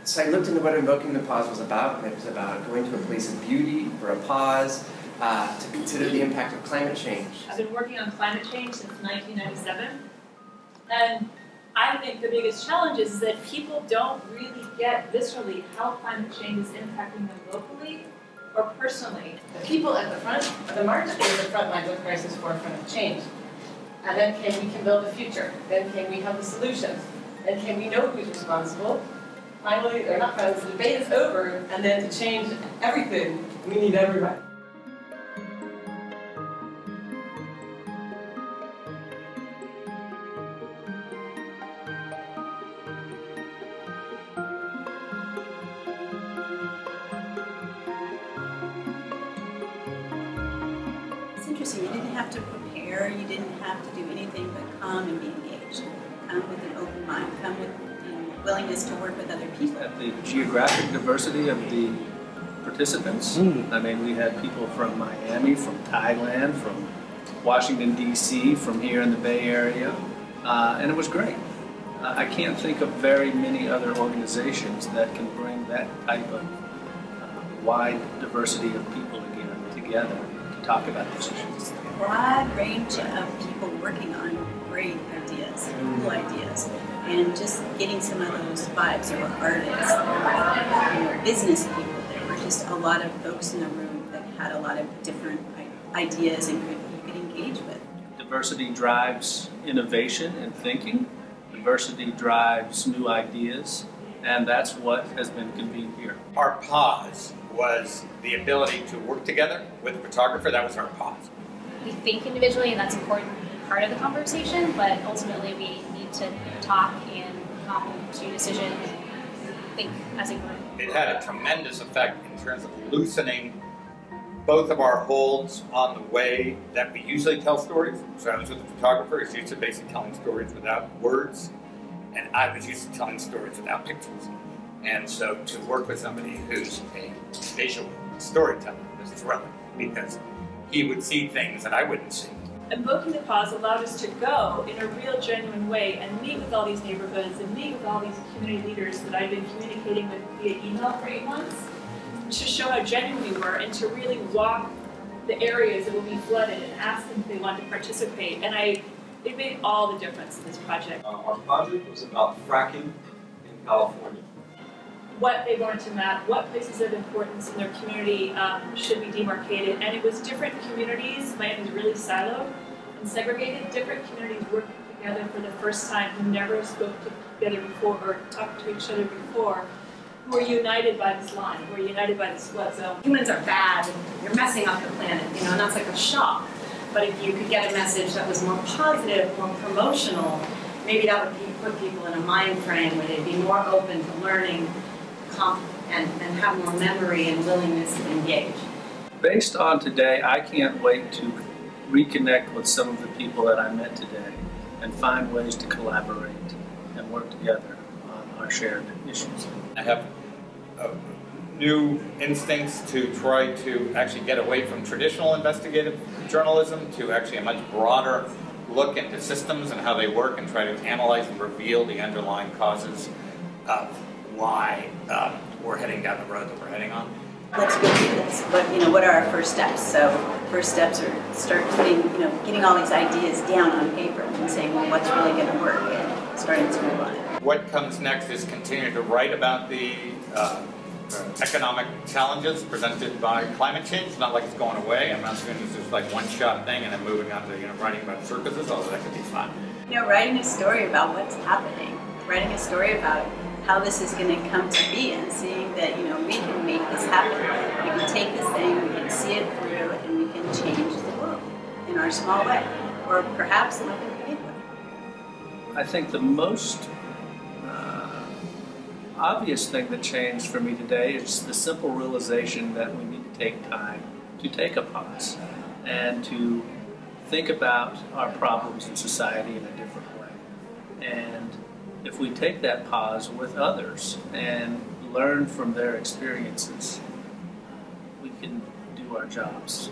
So I looked into what Invoking the Pause was about, and it was about going to a place of beauty for a pause, to consider the impact of climate change. I've been working on climate change since 1997, and I think the biggest challenge is that people don't really get viscerally how climate change is impacting them locally or personally. The people at the front of the march is the front lines of crisis, forefront of change. And then we can build the future. Then can we have the solutions? Then can we know who's responsible? Finally, they're not friends, the debate is over, and then to change everything, we need everybody. It's interesting, you didn't have to prepare, you didn't have to do anything but come and be engaged. Come with an open mind, come with willingness to work with other people. At the geographic diversity of the participants, I mean, we had people from Miami, from Thailand, from Washington, D.C., from here in the Bay Area, and it was great. I can't think of very many other organizations that can bring that type of wide diversity of people again together to talk about these issues. A broad range of people working on great ideas, cool ideas, and just getting some of those vibes. There were artists, there were business people, there were just a lot of folks in the room that had a lot of different ideas and you could engage with. Diversity drives innovation and thinking. Diversity drives new ideas, and that's what has been convened here. Our pause was the ability to work together with a photographer. That was our pause. We think individually, and that's an important part of the conversation, but ultimately we need to talk and come to decisions, think as a group. It had a tremendous effect in terms of loosening both of our holds on the way that we usually tell stories. So I was with a photographer who's used to basically telling stories without words, and I was used to telling stories without pictures. And so to work with somebody who's a visual storyteller was thrilling, because he would see things that I wouldn't see. Invoking the Pause allowed us to go in a real, genuine way and meet with all these neighborhoods and meet with all these community leaders that I've been communicating with via email for 8 months to show how genuine we were and to really walk the areas that will be flooded and ask them if they want to participate. And it made all the difference in this project. Our project was about fracking in California. What they wanted to map, what places of importance in their community should be demarcated, and it was different communities. Miami was really siloed and segregated. Different communities working together for the first time who never spoke together before or talked to each other before, who were united by this line, who were united by this flood zone. Humans are bad, you're messing up the planet, and that's like a shock. But if you could get a message that was more positive, more promotional, maybe that would put people in a mind frame where they'd be more open to learning, and have more memory and willingness to engage. Based on today, I can't wait to reconnect with some of the people that I met today and find ways to collaborate and work together on our shared issues. I have new instincts to try to actually get away from traditional investigative journalism to actually a much broader look into systems and how they work and try to analyze and reveal the underlying causes of why we're heading down the road that we're heading on. Let's go do this. What are our first steps? So first steps are start putting, getting all these ideas down on paper and saying, well, what's really going to work, and starting to move on it. What comes next is continuing to write about the economic challenges presented by climate change. It's not like it's going away. I'm not assuming it's just like one-shot thing and then moving on to writing about circuses, although that could be fun. Writing a story about what's happening, writing a story about how this is going to come to be, and seeing that we can make this happen. We can take this thing, we can see it through, and we can change the world in our small way, or perhaps in a big way. I think the most obvious thing that changed for me today is the simple realization that we need to take time to take a pause and to think about our problems in society in a different way. And if we take that pause with others and learn from their experiences, we can do our jobs